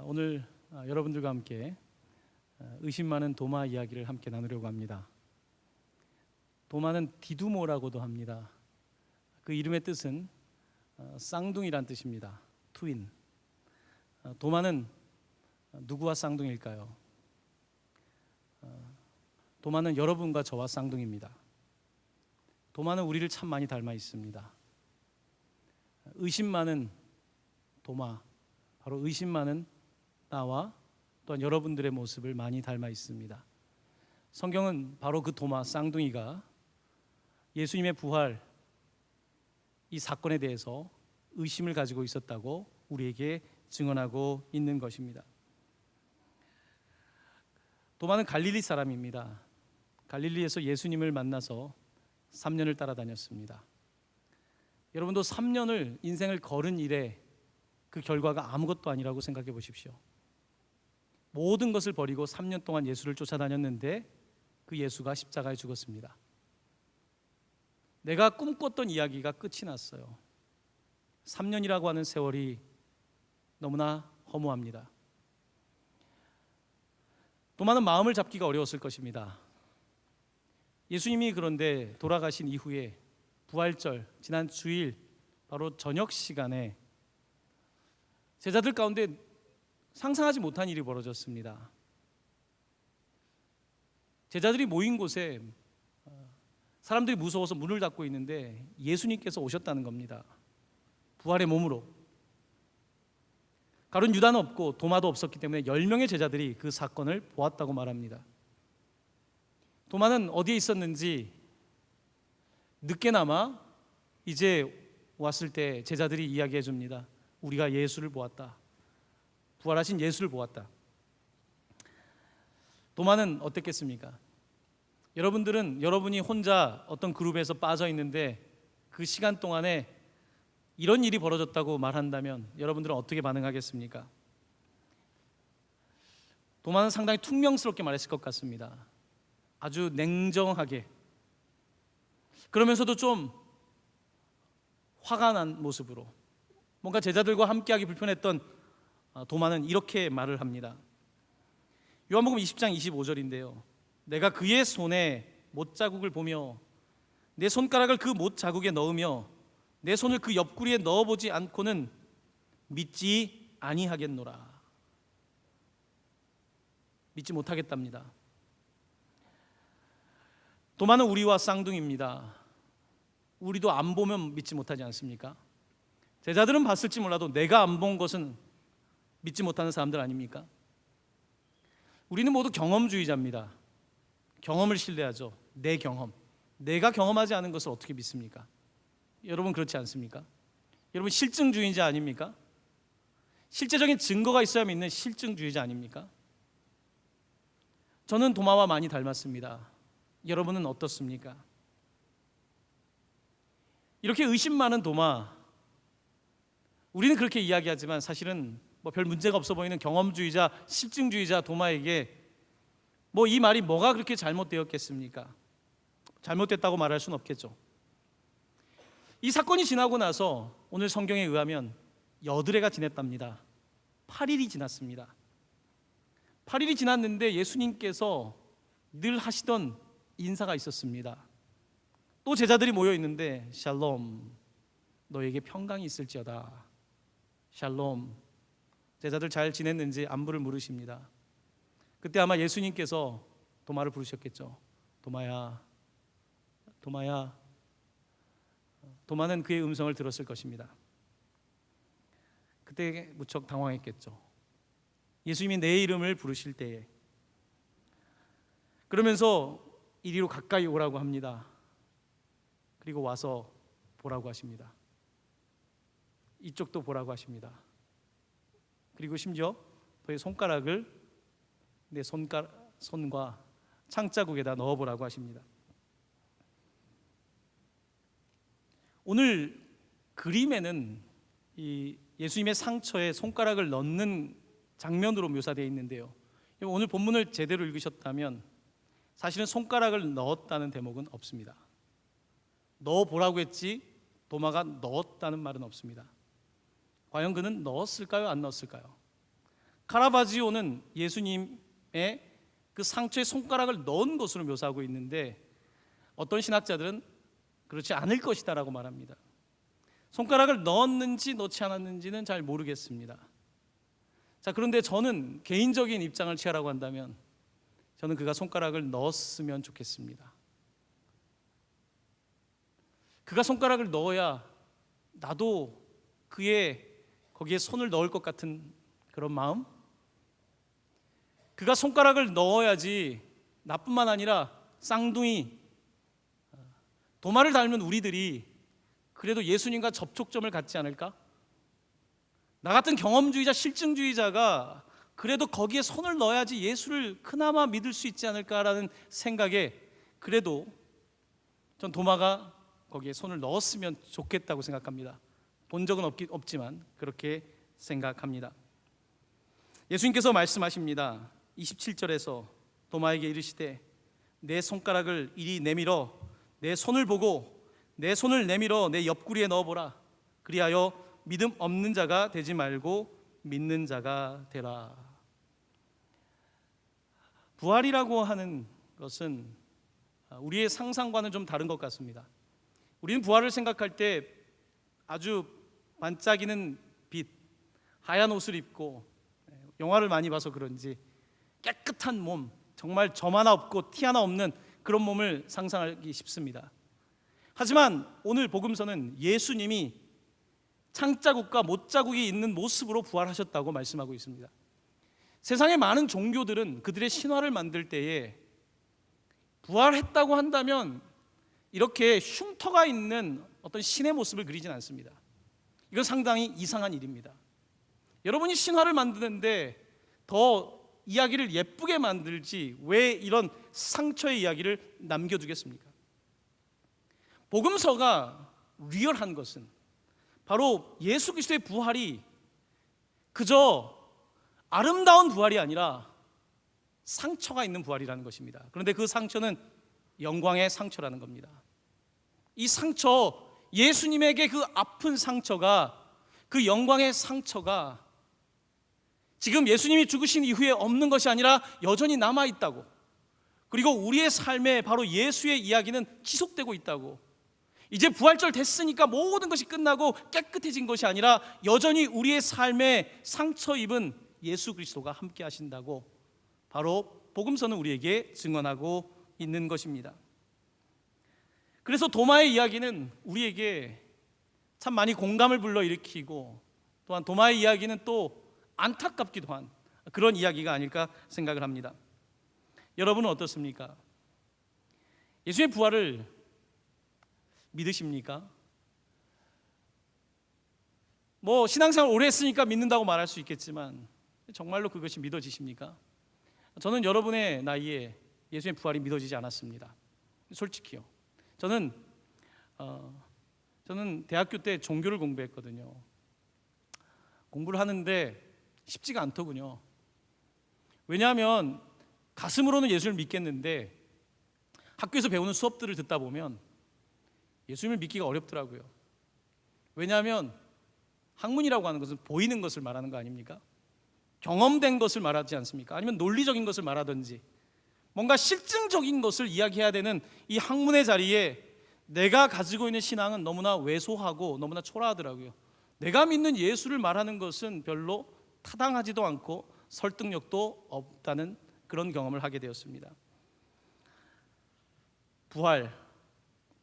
오늘 여러분들과 함께 의심 많은 도마 이야기를 함께 나누려고 합니다. 도마는 디두모라고도 합니다. 그 이름의 뜻은 쌍둥이란 뜻입니다. 트윈. 도마는 누구와 쌍둥이일까요? 도마는 여러분과 저와 쌍둥이입니다. 도마는 우리를 참 많이 닮아 있습니다. 의심 많은 도마, 바로 의심 많은 나와 또한 여러분들의 모습을 많이 닮아 있습니다. 성경은 바로 그 도마 쌍둥이가 예수님의 부활 이 사건에 대해서 의심을 가지고 있었다고 우리에게 증언하고 있는 것입니다. 도마는 갈릴리 사람입니다. 갈릴리에서 예수님을 만나서 3년을 따라다녔습니다. 여러분도 3년을 인생을 걸은 일에 그 결과가 아무것도 아니라고 생각해 보십시오. 모든 것을 버리고 3년 동안 예수를 쫓아다녔는데 그 예수가 십자가에 죽었습니다. 내가 꿈꿨던 이야기가 끝이 났어요. 3년이라고 하는 세월이 너무나 허무합니다. 도마는 마음을 잡기가 어려웠을 것입니다. 예수님이 그런데 돌아가신 이후에 부활절, 지난 주일 바로 저녁 시간에 제자들 가운데 상상하지 못한 일이 벌어졌습니다. 제자들이 모인 곳에 사람들이 무서워서 문을 닫고 있는데 예수님께서 오셨다는 겁니다. 부활의 몸으로. 가룟 유다는 없고 도마도 없었기 때문에 10명의 제자들이 그 사건을 보았다고 말합니다. 도마는 어디에 있었는지 늦게나마 이제 왔을 때 제자들이 이야기해 줍니다. 우리가 예수를 보았다. 부활하신 예수를 보았다. 도마는 어땠겠습니까? 여러분들은 여러분이 혼자 어떤 그룹에서 빠져 있는데 그 시간 동안에 이런 일이 벌어졌다고 말한다면 여러분들은 어떻게 반응하겠습니까? 도마는 상당히 퉁명스럽게 말했을 것 같습니다. 아주 냉정하게, 그러면서도 좀 화가 난 모습으로, 뭔가 제자들과 함께하기 불편했던 도마는 이렇게 말을 합니다. 요한복음 20장 25절인데요. 내가 그의 손에 못자국을 보며 내 손가락을 그 못자국에 넣으며 내 손을 그 옆구리에 넣어보지 않고는 믿지 아니하겠노라. 믿지 못하겠답니다. 도마는 우리와 쌍둥이입니다. 우리도 안 보면 믿지 못하지 않습니까? 제자들은 봤을지 몰라도 내가 안 본 것은 믿지 못하는 사람들 아닙니까? 우리는 모두 경험주의자입니다. 경험을 신뢰하죠. 내 경험. 내가 경험하지 않은 것을 어떻게 믿습니까? 여러분 그렇지 않습니까? 여러분 실증주의자 아닙니까? 실제적인 증거가 있어야 믿는 실증주의자 아닙니까? 저는 도마와 많이 닮았습니다. 여러분은 어떻습니까? 이렇게 의심 많은 도마, 우리는 그렇게 이야기하지만 사실은 별 문제가 없어 보이는 경험주의자, 실증주의자 도마에게 이 말이 뭐가 그렇게 잘못되었겠습니까? 잘못됐다고 말할 수는 없겠죠. 이 사건이 지나고 나서 오늘 성경에 의하면 여드레가 지났답니다. 8일이 지났습니다. 8일이 지났는데 예수님께서 늘 하시던 인사가 있었습니다. 또 제자들이 모여 있는데 샬롬, 너에게 평강이 있을지어다. 샬롬. 제자들 잘 지냈는지 안부를 물으십니다. 그때 아마 예수님께서 도마를 부르셨겠죠. 도마야, 도마야. 도마는 그의 음성을 들었을 것입니다. 그때 무척 당황했겠죠. 예수님이 내 이름을 부르실 때에. 그러면서 이리로 가까이 오라고 합니다. 그리고 와서 보라고 하십니다. 이쪽도 보라고 하십니다. 그리고 심지어 너의 손가락을 내 손과 창자국에다 넣어보라고 하십니다. 오늘 그림에는 이 예수님의 상처에 손가락을 넣는 장면으로 묘사되어 있는데요. 오늘 본문을 제대로 읽으셨다면 사실은 손가락을 넣었다는 대목은 없습니다. 넣어보라고 했지 도마가 넣었다는 말은 없습니다. 과연 그는 넣었을까요? 안 넣었을까요? 카라바지오는 예수님의 그 상처에 손가락을 넣은 것으로 묘사하고 있는데 어떤 신학자들은 그렇지 않을 것이다라고 말합니다. 손가락을 넣었는지 넣지 않았는지는 잘 모르겠습니다. 자, 그런데 저는 개인적인 입장을 취하라고 한다면 저는 그가 손가락을 넣었으면 좋겠습니다. 그가 손가락을 넣어야 나도 거기에 손을 넣을 것 같은 그런 마음? 그가 손가락을 넣어야지 나뿐만 아니라 쌍둥이 도마를 닮은 우리들이 그래도 예수님과 접촉점을 갖지 않을까? 나 같은 경험주의자, 실증주의자가 그래도 거기에 손을 넣어야지 예수를 그나마 믿을 수 있지 않을까라는 생각에 그래도 전 도마가 거기에 손을 넣었으면 좋겠다고 생각합니다. 본 적은 없지만 그렇게 생각합니다. 예수님께서 말씀하십니다. 27절에서 도마에게 이르시되 내 손가락을 이리 내밀어 내 손을 보고 내 손을 내밀어 내 옆구리에 넣어보라. 그리하여 믿음 없는 자가 되지 말고 믿는 자가 되라. 부활이라고 하는 것은 우리의 상상과는 좀 다른 것 같습니다. 우리는 부활을 생각할 때 아주 반짝이는 빛, 하얀 옷을 입고 영화를 많이 봐서 그런지 깨끗한 몸, 정말 점 하나 없고 티 하나 없는 그런 몸을 상상하기 쉽습니다. 하지만 오늘 복음서는 예수님이 창자국과 못자국이 있는 모습으로 부활하셨다고 말씀하고 있습니다. 세상의 많은 종교들은 그들의 신화를 만들 때에 부활했다고 한다면 이렇게 흉터가 있는 어떤 신의 모습을 그리진 않습니다. 이건 상당히 이상한 일입니다. 여러분이 신화를 만드는데 더 이야기를 예쁘게 만들지 왜 이런 상처의 이야기를 남겨두겠습니까? 복음서가 리얼한 것은 바로 예수 그리스도의 부활이 그저 아름다운 부활이 아니라 상처가 있는 부활이라는 것입니다. 그런데 그 상처는 영광의 상처라는 겁니다. 이 상처, 예수님에게 그 아픈 상처가, 그 영광의 상처가 지금 예수님이 죽으신 이후에 없는 것이 아니라 여전히 남아있다고, 그리고 우리의 삶에 바로 예수의 이야기는 지속되고 있다고, 이제 부활절 됐으니까 모든 것이 끝나고 깨끗해진 것이 아니라 여전히 우리의 삶에 상처 입은 예수 그리스도가 함께 하신다고 바로 복음서는 우리에게 증언하고 있는 것입니다. 그래서 도마의 이야기는 우리에게 참 많이 공감을 불러일으키고 또한 도마의 이야기는 또 안타깝기도 한 그런 이야기가 아닐까 생각을 합니다. 여러분은 어떻습니까? 예수의 부활을 믿으십니까? 신앙생활 오래 했으니까 믿는다고 말할 수 있겠지만 정말로 그것이 믿어지십니까? 저는 여러분의 나이에 예수의 부활이 믿어지지 않았습니다. 솔직히요. 저는 대학교 때 종교를 공부했거든요. 공부를 하는데 쉽지가 않더군요. 왜냐하면 가슴으로는 예수를 믿겠는데 학교에서 배우는 수업들을 듣다 보면 예수님을 믿기가 어렵더라고요. 왜냐하면 학문이라고 하는 것은 보이는 것을 말하는 거 아닙니까? 경험된 것을 말하지 않습니까? 아니면 논리적인 것을 말하든지 뭔가 실증적인 것을 이야기해야 되는 이 학문의 자리에 내가 가지고 있는 신앙은 너무나 왜소하고 너무나 초라하더라고요. 내가 믿는 예수를 말하는 것은 별로 타당하지도 않고 설득력도 없다는 그런 경험을 하게 되었습니다. 부활,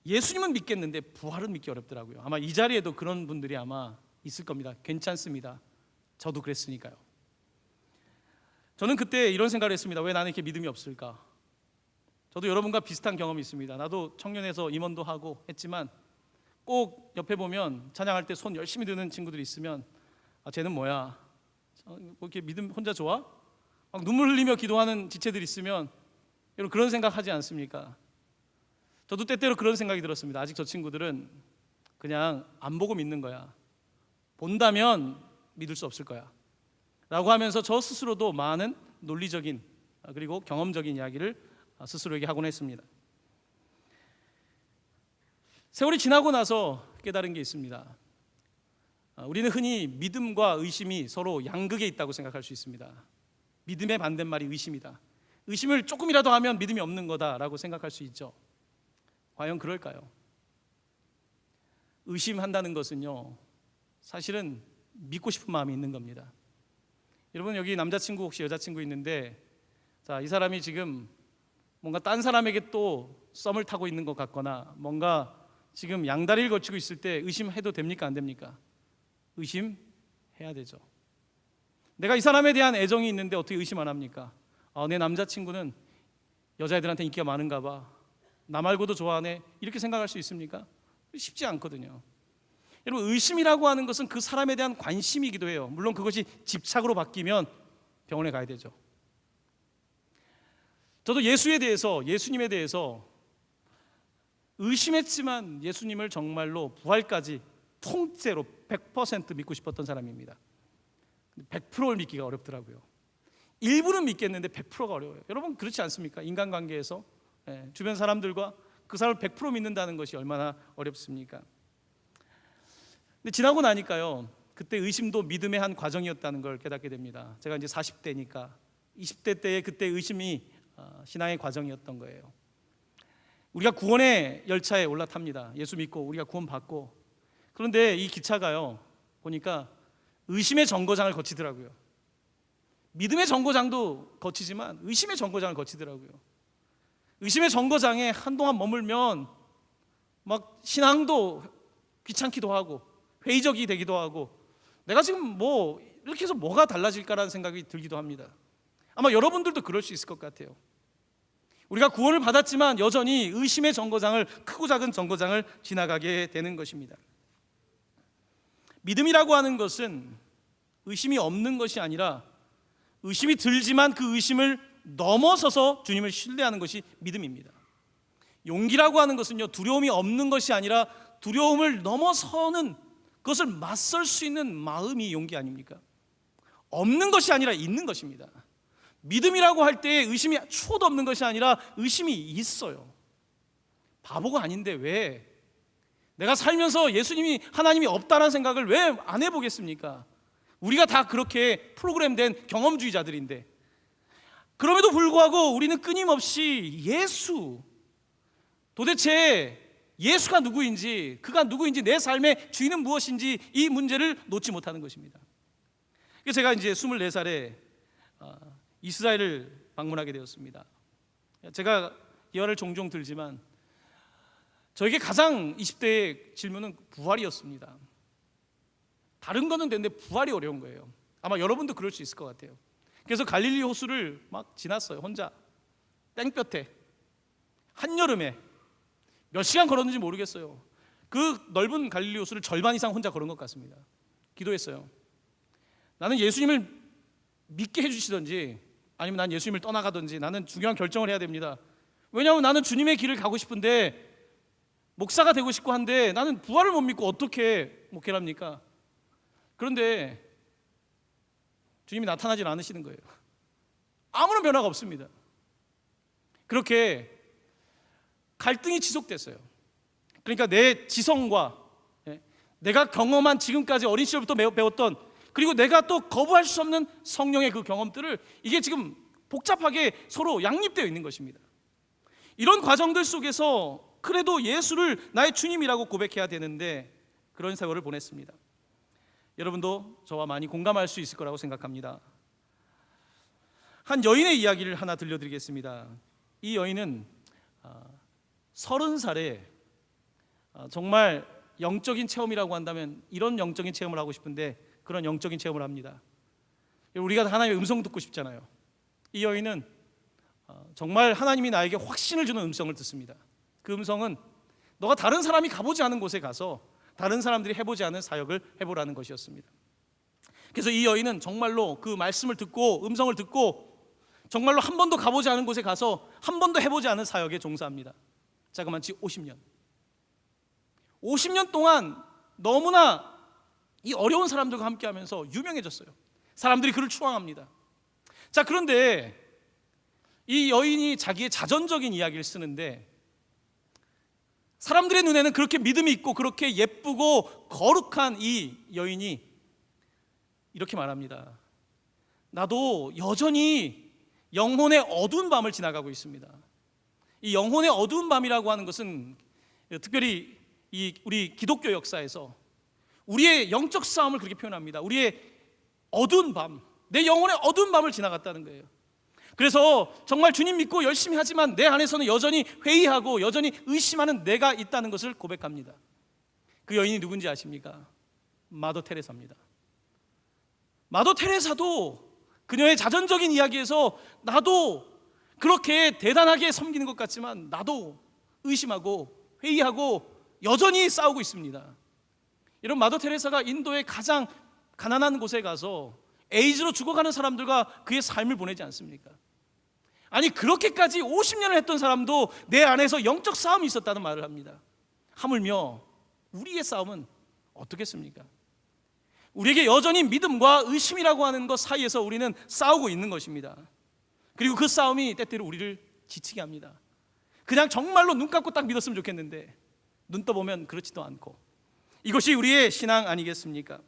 예수님은 믿겠는데 부활은 믿기 어렵더라고요. 아마 이 자리에도 그런 분들이 아마 있을 겁니다. 괜찮습니다. 저도 그랬으니까요. 저는 그때 이런 생각을 했습니다. 왜 나는 이렇게 믿음이 없을까? 저도 여러분과 비슷한 경험이 있습니다. 나도 청년에서 임원도 하고 했지만 꼭 옆에 보면 찬양할 때 손 열심히 드는 친구들이 있으면 쟤는 뭐야? 이렇게 믿음 혼자 좋아? 막 눈물 흘리며 기도하는 지체들이 있으면 여러분 그런 생각 하지 않습니까? 저도 때때로 그런 생각이 들었습니다. 아직 저 친구들은 그냥 안 보고 믿는 거야. 본다면 믿을 수 없을 거야 라고 하면서 저 스스로도 많은 논리적인 그리고 경험적인 이야기를 스스로에게 하곤 했습니다. 세월이 지나고 나서 깨달은 게 있습니다. 우리는 흔히 믿음과 의심이 서로 양극에 있다고 생각할 수 있습니다. 믿음의 반대말이 의심이다. 의심을 조금이라도 하면 믿음이 없는 거다라고 생각할 수 있죠. 과연 그럴까요? 의심한다는 것은요, 사실은 믿고 싶은 마음이 있는 겁니다. 여러분, 여기 남자친구 혹시 여자친구 있는데, 자, 이 사람이 지금 뭔가 딴 사람에게 또 썸을 타고 있는 것 같거나 뭔가 지금 양다리를 걸치고 있을 때 의심해도 됩니까? 안 됩니까? 의심해야 되죠. 내가 이 사람에 대한 애정이 있는데 어떻게 의심 안 합니까? 내 남자친구는 여자애들한테 인기가 많은가 봐, 나 말고도 좋아하네, 이렇게 생각할 수 있습니까? 쉽지 않거든요. 여러분, 의심이라고 하는 것은 그 사람에 대한 관심이기도 해요. 물론 그것이 집착으로 바뀌면 병원에 가야 되죠. 저도 예수님에 대해서 의심했지만 예수님을 정말로 부활까지 통째로 100% 믿고 싶었던 사람입니다. 100%를 믿기가 어렵더라고요. 일부는 믿겠는데 100%가 어려워요. 여러분, 그렇지 않습니까? 인간관계에서 주변 사람들과 그 사람을 100% 믿는다는 것이 얼마나 어렵습니까? 근데 지나고 나니까요, 그때 의심도 믿음의 한 과정이었다는 걸 깨닫게 됩니다. 제가 이제 40대니까 20대 때의 그때 의심이 신앙의 과정이었던 거예요. 우리가 구원의 열차에 올라탑니다. 예수 믿고 우리가 구원받고. 그런데 이 기차가요, 보니까 의심의 정거장을 거치더라고요. 믿음의 정거장도 거치지만 의심의 정거장을 거치더라고요. 의심의 정거장에 한동안 머물면 막 신앙도 귀찮기도 하고 회의적이 되기도 하고, 내가 지금 뭐 이렇게 해서 뭐가 달라질까라는 생각이 들기도 합니다. 아마 여러분들도 그럴 수 있을 것 같아요. 우리가 구원을 받았지만 여전히 의심의 정거장을, 크고 작은 정거장을 지나가게 되는 것입니다. 믿음이라고 하는 것은 의심이 없는 것이 아니라 의심이 들지만 그 의심을 넘어서서 주님을 신뢰하는 것이 믿음입니다. 용기라고 하는 것은요, 두려움이 없는 것이 아니라 두려움을 넘어서는, 그것을 맞설 수 있는 마음이 용기 아닙니까? 없는 것이 아니라 있는 것입니다. 믿음이라고 할 때 의심이 추호도 없는 것이 아니라 의심이 있어요. 바보가 아닌데 왜 내가 살면서 예수님이, 하나님이 없다는 생각을 왜 안 해보겠습니까? 우리가 다 그렇게 프로그램된 경험주의자들인데, 그럼에도 불구하고 우리는 끊임없이 도대체 예수가 누구인지, 그가 누구인지, 내 삶의 주인은 무엇인지 이 문제를 놓지 못하는 것입니다. 그래서 제가 이제 24살에 이스라엘을 방문하게 되었습니다. 제가 예화를 종종 들지만 저에게 가장 20대의 질문은 부활이었습니다. 다른 거는 되는데 부활이 어려운 거예요. 아마 여러분도 그럴 수 있을 것 같아요. 그래서 갈릴리 호수를 막 지났어요. 혼자 땡볕에 한여름에 몇 시간 걸었는지 모르겠어요. 그 넓은 갈릴리 호수를 절반 이상 혼자 걸은 것 같습니다. 기도했어요. 나는 예수님을 믿게 해주시든지 아니면 난 예수님을 떠나가든지, 나는 중요한 결정을 해야 됩니다. 왜냐하면 나는 주님의 길을 가고 싶은데, 목사가 되고 싶고 한데 나는 부활을 못 믿고 어떻게 목회를 합니까? 그런데 주님이 나타나질 않으시는 거예요. 아무런 변화가 없습니다. 그렇게 갈등이 지속됐어요. 그러니까 내 지성과 내가 경험한, 지금까지 어린 시절부터 배웠던, 그리고 내가 또 거부할 수 없는 성령의 그 경험들을, 이게 지금 복잡하게 서로 양립되어 있는 것입니다. 이런 과정들 속에서 그래도 예수를 나의 주님이라고 고백해야 되는데 그런 세월을 보냈습니다. 여러분도 저와 많이 공감할 수 있을 거라고 생각합니다. 한 여인의 이야기를 하나 들려드리겠습니다. 이 여인은 30살에 정말 영적인 체험이라고 한다면 이런 영적인 체험을 하고 싶은데 그런 영적인 체험을 합니다. 우리가 하나님의 음성 듣고 싶잖아요. 이 여인은 정말 하나님이 나에게 확신을 주는 음성을 듣습니다. 그 음성은 너가 다른 사람이 가보지 않은 곳에 가서 다른 사람들이 해보지 않은 사역을 해보라는 것이었습니다. 그래서 이 여인은 정말로 그 말씀을 듣고, 음성을 듣고, 정말로 한 번도 가보지 않은 곳에 가서 한 번도 해보지 않은 사역에 종사합니다. 자그마치 50년 동안 너무나 이 어려운 사람들과 함께 하면서 유명해졌어요. 사람들이 그를 추앙합니다. 자, 그런데 이 여인이 자기의 자전적인 이야기를 쓰는데 사람들의 눈에는 그렇게 믿음이 있고 그렇게 예쁘고 거룩한 이 여인이 이렇게 말합니다. 나도 여전히 영혼의 어두운 밤을 지나가고 있습니다. 이 영혼의 어두운 밤이라고 하는 것은 특별히 우리 기독교 역사에서 우리의 영적 싸움을 그렇게 표현합니다. 우리의 어두운 밤, 내 영혼의 어두운 밤을 지나갔다는 거예요. 그래서 정말 주님 믿고 열심히 하지만 내 안에서는 여전히 회의하고 여전히 의심하는 내가 있다는 것을 고백합니다. 그 여인이 누군지 아십니까? 마더 테레사입니다. 마더 테레사도 그녀의 자전적인 이야기에서 나도 그렇게 대단하게 섬기는 것 같지만 나도 의심하고 회의하고 여전히 싸우고 있습니다. 이런 마더 테레사가 인도의 가장 가난한 곳에 가서 에이즈로 죽어가는 사람들과 그의 삶을 보내지 않습니까? 아니 그렇게까지 50년을 했던 사람도 내 안에서 영적 싸움이 있었다는 말을 합니다. 하물며 우리의 싸움은 어떻겠습니까? 우리에게 여전히 믿음과 의심이라고 하는 것 사이에서 우리는 싸우고 있는 것입니다. 그리고 그 싸움이 때때로 우리를 지치게 합니다. 그냥 정말로 눈 감고 딱 믿었으면 좋겠는데 눈 떠보면 그렇지도 않고. 이것이 우리의 신앙 아니겠습니까?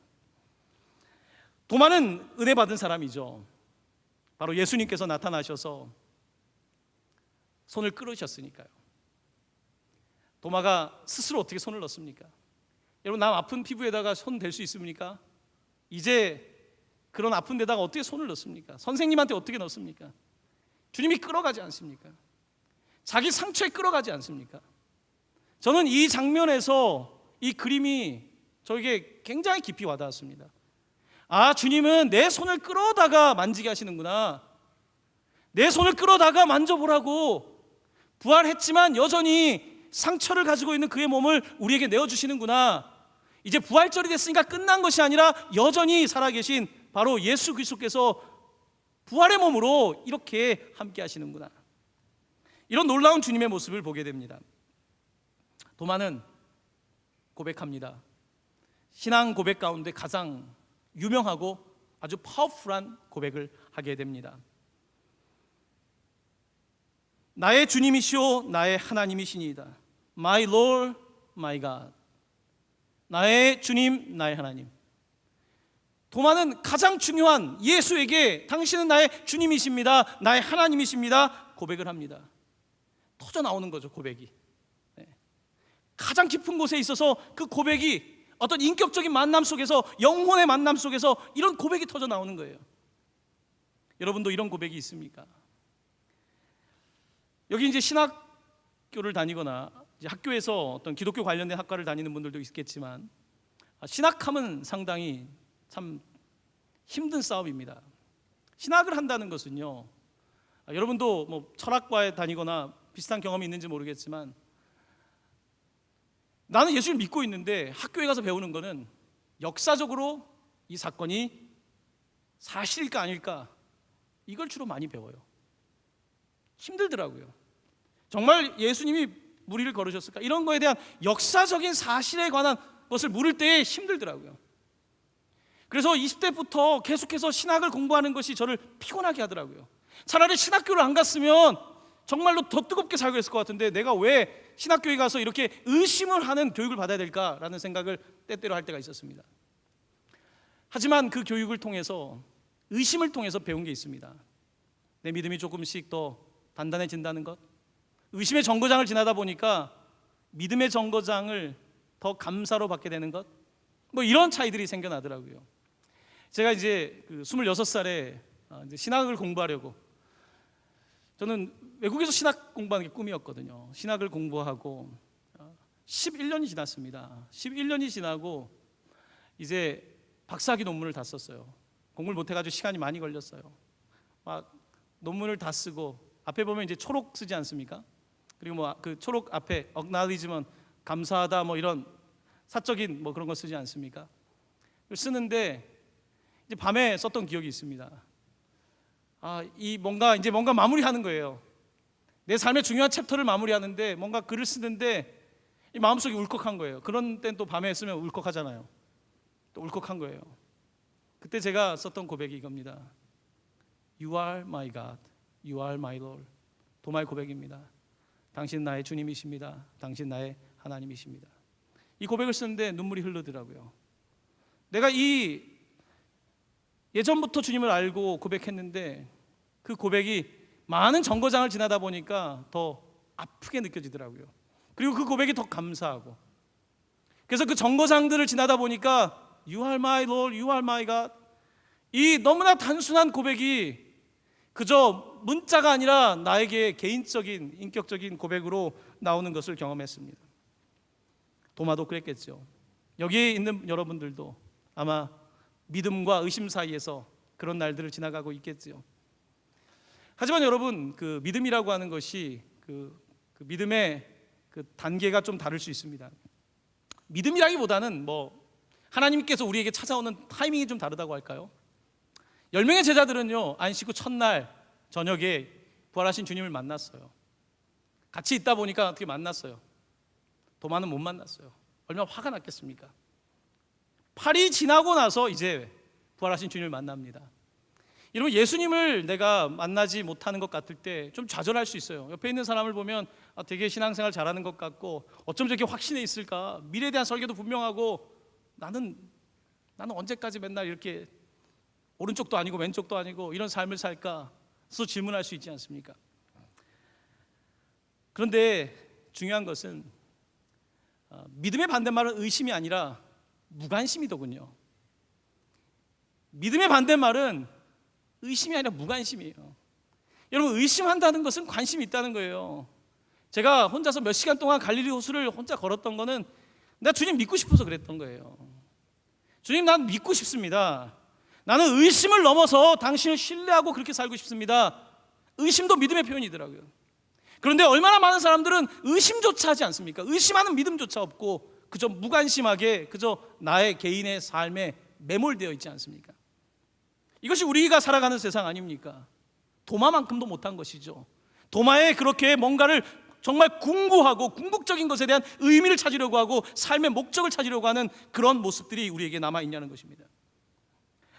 도마는 은혜 받은 사람이죠. 바로 예수님께서 나타나셔서 손을 끌으셨으니까요. 도마가 스스로 어떻게 손을 넣습니까? 여러분, 남 아픈 피부에다가 손 댈 수 있습니까? 이제 그런 아픈 데다가 어떻게 손을 넣습니까? 선생님한테 어떻게 넣습니까? 주님이 끌어가지 않습니까? 자기 상처에 끌어가지 않습니까? 저는 이 장면에서 이 그림이 저에게 굉장히 깊이 와닿았습니다. 아, 주님은 내 손을 끌어다가 만지게 하시는구나. 내 손을 끌어다가 만져보라고. 부활했지만 여전히 상처를 가지고 있는 그의 몸을 우리에게 내어주시는구나. 이제 부활절이 됐으니까 끝난 것이 아니라 여전히 살아계신 바로 예수 그리스도께서 부활의 몸으로 이렇게 함께 하시는구나. 이런 놀라운 주님의 모습을 보게 됩니다. 도마는 고백합니다. 신앙 고백 가운데 가장 유명하고 아주 파워풀한 고백을 하게 됩니다. 나의 주님이시오 나의 하나님이시니이다. My Lord, my God. 나의 주님, 나의 하나님. 도마는 가장 중요한 예수에게 당신은 나의 주님이십니다, 나의 하나님이십니다 고백을 합니다. 터져 나오는 거죠, 고백이. 가장 깊은 곳에 있어서 그 고백이 어떤 인격적인 만남 속에서, 영혼의 만남 속에서 이런 고백이 터져 나오는 거예요. 여러분도 이런 고백이 있습니까? 여기 이제 신학교를 다니거나 이제 학교에서 어떤 기독교 관련된 학과를 다니는 분들도 있겠지만, 신학하면 상당히 참 힘든 싸움입니다. 신학을 한다는 것은요, 여러분도 뭐 철학과에 다니거나 비슷한 경험이 있는지 모르겠지만, 나는 예수를 믿고 있는데 학교에 가서 배우는 거는 역사적으로 이 사건이 사실일까 아닐까, 이걸 주로 많이 배워요. 힘들더라고요. 정말 예수님이 무리를 걸으셨을까, 이런 거에 대한 역사적인 사실에 관한 것을 물을 때에 힘들더라고요. 그래서 20대부터 계속해서 신학을 공부하는 것이 저를 피곤하게 하더라고요. 차라리 신학교를 안 갔으면 정말로 더 뜨겁게 살고 있을 것 같은데, 내가 왜 신학교에 가서 이렇게 의심을 하는 교육을 받아야 될까라는 생각을 때때로 할 때가 있었습니다. 하지만 그 교육을 통해서, 의심을 통해서 배운 게 있습니다. 내 믿음이 조금씩 더 단단해진다는 것, 의심의 정거장을 지나다 보니까 믿음의 정거장을 더 감사로 받게 되는 것, 뭐 이런 차이들이 생겨나더라고요. 제가 이제 26살에 이제 신학을 공부하려고, 저는 외국에서 신학 공부하는 게 꿈이었거든요. 신학을 공부하고 11년이 지났습니다. 11년이 지나고 이제 박사학위 논문을 다 썼어요. 공부를 못해가지고 시간이 많이 걸렸어요. 막 논문을 다 쓰고, 앞에 보면 이제 초록 쓰지 않습니까? 그리고 뭐 그 초록 앞에 acknowledgement, 감사하다, 뭐 이런 사적인 뭐 그런 거 쓰지 않습니까? 쓰는데 이제 밤에 썼던 기억이 있습니다. 이 뭔가 마무리하는 거예요. 내 삶의 중요한 챕터를 마무리하는데 뭔가 글을 쓰는데 이 마음속이 울컥한 거예요. 그런 때는 또 밤에 쓰면 울컥하잖아요. 또 울컥한 거예요. 그때 제가 썼던 고백이 이겁니다. You are my God, you are my Lord. 도마의 고백입니다. 당신 나의 주님이십니다, 당신 나의 하나님이십니다. 이 고백을 쓰는데 눈물이 흐르더라고요. 내가 이 예전부터 주님을 알고 고백했는데 그 고백이 많은 정거장을 지나다 보니까 더 아프게 느껴지더라고요. 그리고 그 고백이 더 감사하고, 그래서 그 정거장들을 지나다 보니까 You are my Lord, You are my God, 이 너무나 단순한 고백이 그저 문자가 아니라 나에게 개인적인 인격적인 고백으로 나오는 것을 경험했습니다. 도마도 그랬겠죠. 여기에 있는 여러분들도 아마 믿음과 의심 사이에서 그런 날들을 지나가고 있겠지요. 하지만 여러분, 그 믿음이라고 하는 것이 그 믿음의 그 단계가 좀 다를 수 있습니다. 믿음이라기보다는 하나님께서 우리에게 찾아오는 타이밍이 좀 다르다고 할까요? 10명의 제자들은요, 안식 후 첫날 저녁에 부활하신 주님을 만났어요. 같이 있다 보니까 어떻게 만났어요. 도마는 못 만났어요. 얼마나 화가 났겠습니까? 8일 지나고 나서 이제 부활하신 주님을 만납니다. 여러분, 예수님을 내가 만나지 못하는 것 같을 때 좀 좌절할 수 있어요. 옆에 있는 사람을 보면 되게 신앙생활 잘하는 것 같고 어쩜 저렇게 확신에 있을까? 미래에 대한 설계도 분명하고 나는 언제까지 맨날 이렇게 오른쪽도 아니고 왼쪽도 아니고 이런 삶을 살까? 스스로 질문할 수 있지 않습니까? 그런데 중요한 것은 믿음의 반대말은 의심이 아니라 무관심이더군요. 믿음의 반대말은 의심이 아니라 무관심이에요. 여러분, 의심한다는 것은 관심이 있다는 거예요. 제가 혼자서 몇 시간 동안 갈릴리 호수를 혼자 걸었던 거는 내가 주님 믿고 싶어서 그랬던 거예요. 주님, 난 믿고 싶습니다. 나는 의심을 넘어서 당신을 신뢰하고 그렇게 살고 싶습니다. 의심도 믿음의 표현이더라고요. 그런데 얼마나 많은 사람들은 의심조차 하지 않습니까? 의심하는 믿음조차 없고 그저 무관심하게 그저 나의 개인의 삶에 매몰되어 있지 않습니까? 이것이 우리가 살아가는 세상 아닙니까? 도마만큼도 못한 것이죠. 도마에 그렇게 뭔가를 정말 궁구하고 궁극적인 것에 대한 의미를 찾으려고 하고 삶의 목적을 찾으려고 하는 그런 모습들이 우리에게 남아있냐는 것입니다.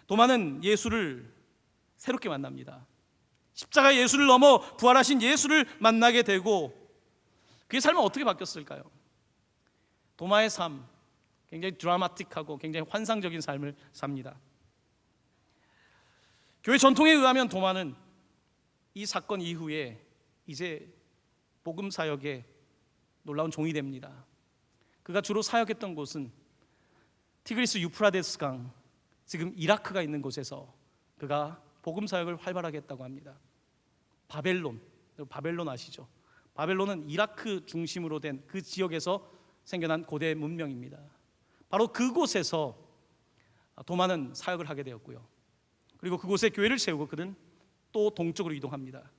도마는 예수를 새롭게 만납니다. 십자가 예수를 넘어 부활하신 예수를 만나게 되고 그의 삶은 어떻게 바뀌었을까요? 도마의 삶, 굉장히 드라마틱하고 굉장히 환상적인 삶을 삽니다. 교회 전통에 의하면 도마는 이 사건 이후에 이제 복음 사역에 놀라운 종이 됩니다. 그가 주로 사역했던 곳은 티그리스 유프라데스 강, 지금 이라크가 있는 곳에서 그가 복음 사역을 활발하게 했다고 합니다. 바벨론 아시죠? 바벨론은 이라크 중심으로 된 그 지역에서 생겨난 고대 문명입니다. 바로 그곳에서 도마는 사역을 하게 되었고요. 그리고 그곳에 교회를 세우고 그는 또 동쪽으로 이동합니다.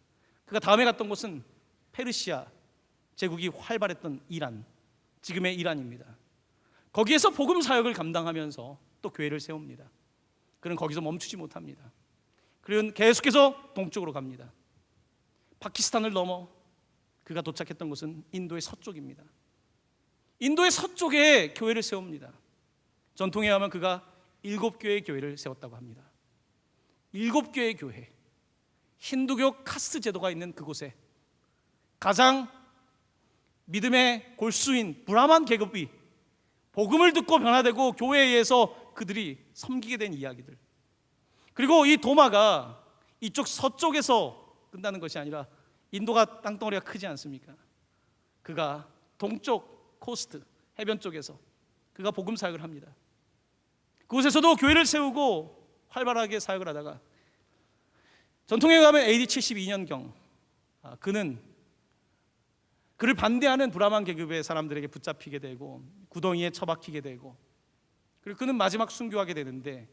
그가 다음에 갔던 곳은 페르시아 제국이 활발했던 이란, 지금의 이란입니다. 거기에서 복음 사역을 감당하면서 또 교회를 세웁니다. 그는 거기서 멈추지 못합니다. 그는 계속해서 동쪽으로 갑니다. 파키스탄을 넘어 그가 도착했던 곳은 인도의 서쪽입니다. 인도의 서쪽에 교회를 세웁니다. 전통에 의하면 그가 7교회의 교회를 세웠다고 합니다. 7교회의 교회, 힌두교 카스트 제도가 있는 그곳에 가장 믿음의 골수인 브라만 계급이 복음을 듣고 변화되고 교회에 의해서 그들이 섬기게 된 이야기들, 그리고 이 도마가 이쪽 서쪽에서 끝나는 것이 아니라 인도가 땅덩어리가 크지 않습니까? 그가 동쪽 코스트 해변 쪽에서 그가 복음 사역을 합니다. 그곳에서도 교회를 세우고 활발하게 사역을 하다가 전통에 의하면 AD 72년경 그를 반대하는 브라만 계급의 사람들에게 붙잡히게 되고 구덩이에 처박히게 되고, 그리고 그는 마지막 순교하게 되는데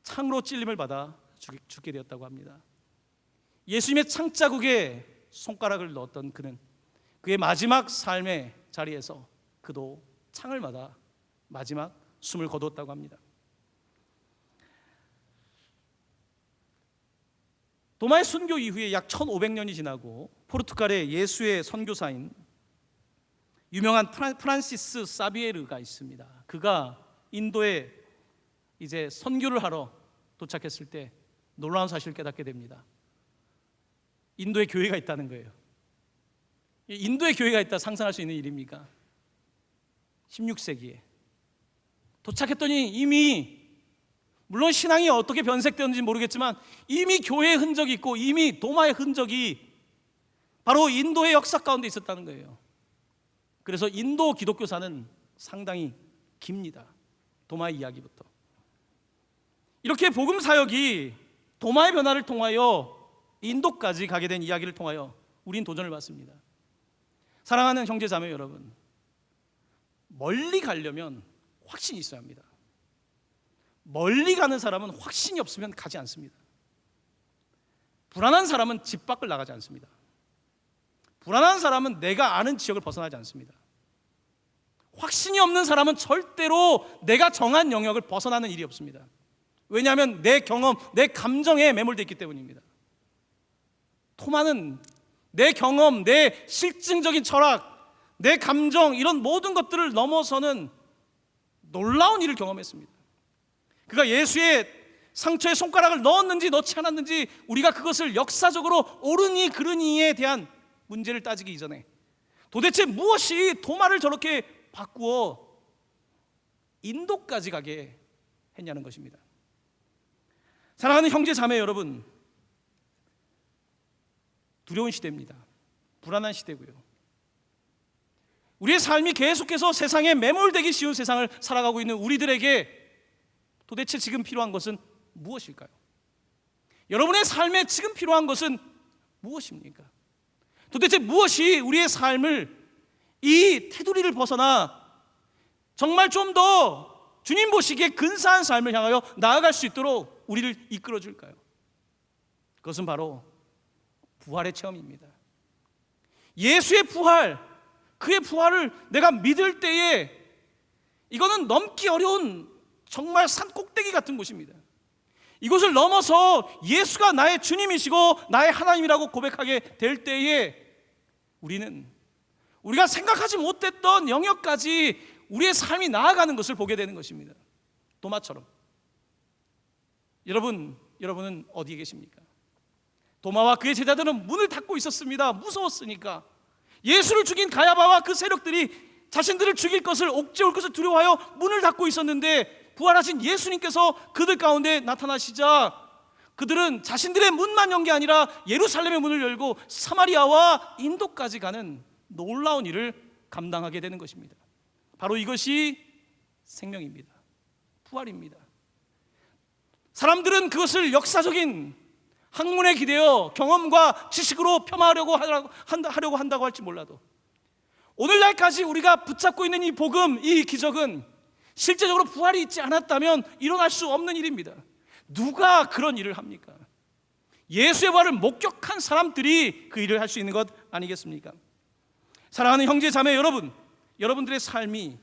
창으로 찔림을 받아 죽게 되었다고 합니다. 예수님의 창자국에 손가락을 넣었던 그는 그의 마지막 삶의 자리에서 그도 창을 맞아 마지막 숨을 거두었다고 합니다. 도마의 순교 이후에 약 1500년이 지나고 포르투갈의 예수의 선교사인 유명한 프란시스 사비에르가 있습니다. 그가 인도에 이제 선교를 하러 도착했을 때 놀라운 사실을 깨닫게 됩니다. 인도에 교회가 있다는 거예요. 인도에 교회가 있다 상상할 수 있는 일입니까? 16세기에 도착했더니 이미, 물론 신앙이 어떻게 변색되었는지 모르겠지만 이미 교회의 흔적이 있고 이미 도마의 흔적이 바로 인도의 역사 가운데 있었다는 거예요. 그래서 인도 기독교사는 상당히 깁니다. 도마의 이야기부터. 이렇게 복음 사역이 도마의 변화를 통하여 인도까지 가게 된 이야기를 통하여 우린 도전을 받습니다. 사랑하는 형제 자매 여러분, 멀리 가려면 확신이 있어야 합니다. 멀리 가는 사람은 확신이 없으면 가지 않습니다. 불안한 사람은 집 밖을 나가지 않습니다. 불안한 사람은 내가 아는 지역을 벗어나지 않습니다. 확신이 없는 사람은 절대로 내가 정한 영역을 벗어나는 일이 없습니다. 왜냐하면 내 경험, 내 감정에 매몰되어 있기 때문입니다. 토마는 내 경험, 내 실증적인 철학, 내 감정, 이런 모든 것들을 넘어서는 놀라운 일을 경험했습니다. 그가 예수의 상처에 손가락을 넣었는지 넣지 않았는지 우리가 그것을 역사적으로 옳으니 그르니에 대한 문제를 따지기 이전에 도대체 무엇이 도마를 저렇게 바꾸어 인도까지 가게 했냐는 것입니다. 사랑하는 형제 자매 여러분, 두려운 시대입니다. 불안한 시대고요. 우리의 삶이 계속해서 세상에 매몰되기 쉬운 세상을 살아가고 있는 우리들에게 도대체 지금 필요한 것은 무엇일까요? 여러분의 삶에 지금 필요한 것은 무엇입니까? 도대체 무엇이 우리의 삶을 이 테두리를 벗어나 정말 좀 더 주님 보시기에 근사한 삶을 향하여 나아갈 수 있도록 우리를 이끌어 줄까요? 그것은 바로 부활의 체험입니다. 예수의 부활, 그의 부활을 내가 믿을 때에 이거는 넘기 어려운 정말 산 꼭대기 같은 곳입니다. 이곳을 넘어서 예수가 나의 주님이시고 나의 하나님이라고 고백하게 될 때에 우리가 생각하지 못했던 영역까지 우리의 삶이 나아가는 것을 보게 되는 것입니다. 도마처럼. 여러분은 어디에 계십니까? 도마와 그의 제자들은 문을 닫고 있었습니다. 무서웠으니까. 예수를 죽인 가야바와 그 세력들이 자신들을 죽일 것을, 옥죄올 것을 두려워하여 문을 닫고 있었는데 부활하신 예수님께서 그들 가운데 나타나시자 그들은 자신들의 문만 연 게 아니라 예루살렘의 문을 열고 사마리아와 인도까지 가는 놀라운 일을 감당하게 되는 것입니다. 바로 이것이 생명입니다. 부활입니다. 사람들은 그것을 역사적인 학문에 기대어 경험과 지식으로 폄하하려고 한다고 할지 몰라도 오늘날까지 우리가 붙잡고 있는 이 복음, 이 기적은 실제적으로 부활이 있지 않았다면 일어날 수 없는 일입니다. 누가 그런 일을 합니까? 예수의 부활을 목격한 사람들이 그 일을 할 수 있는 것 아니겠습니까? 사랑하는 형제 자매 여러분, 여러분들의 삶이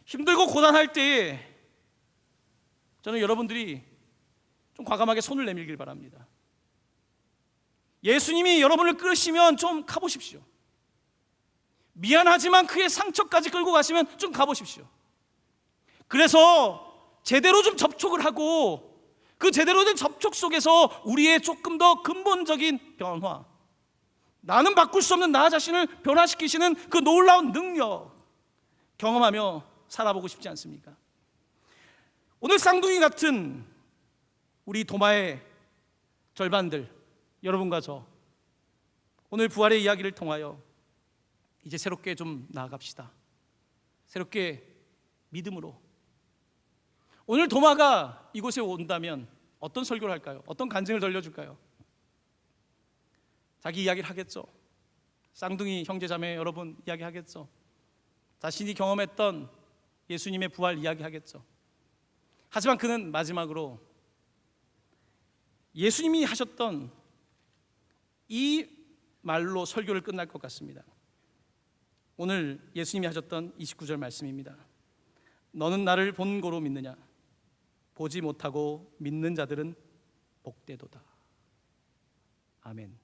힘들고 고단할 때에 저는 여러분들이 좀 과감하게 손을 내밀길 바랍니다. 예수님이 여러분을 끌으시면 좀 가보십시오. 미안하지만 그의 상처까지 끌고 가시면 좀 가보십시오. 그래서 제대로 좀 접촉을 하고 그 제대로 된 접촉 속에서 우리의 조금 더 근본적인 변화, 나는 바꿀 수 없는 나 자신을 변화시키시는 그 놀라운 능력 경험하며 살아보고 싶지 않습니까? 오늘 쌍둥이 같은 우리 도마의 절반들, 여러분과 저, 오늘 부활의 이야기를 통하여 이제 새롭게 좀 나아갑시다. 새롭게 믿음으로. 오늘 도마가 이곳에 온다면 어떤 설교를 할까요? 어떤 간증을 들려줄까요? 자기 이야기를 하겠죠. 쌍둥이 형제자매 여러분 이야기 하겠죠. 자신이 경험했던 예수님의 부활 이야기 하겠죠. 하지만 그는 마지막으로 예수님이 하셨던 이 말로 설교를 끝날 것 같습니다. 오늘 예수님이 하셨던 29절 말씀입니다. 너는 나를 본고로 믿느냐? 보지 못하고 믿는 자들은 복되도다. 아멘.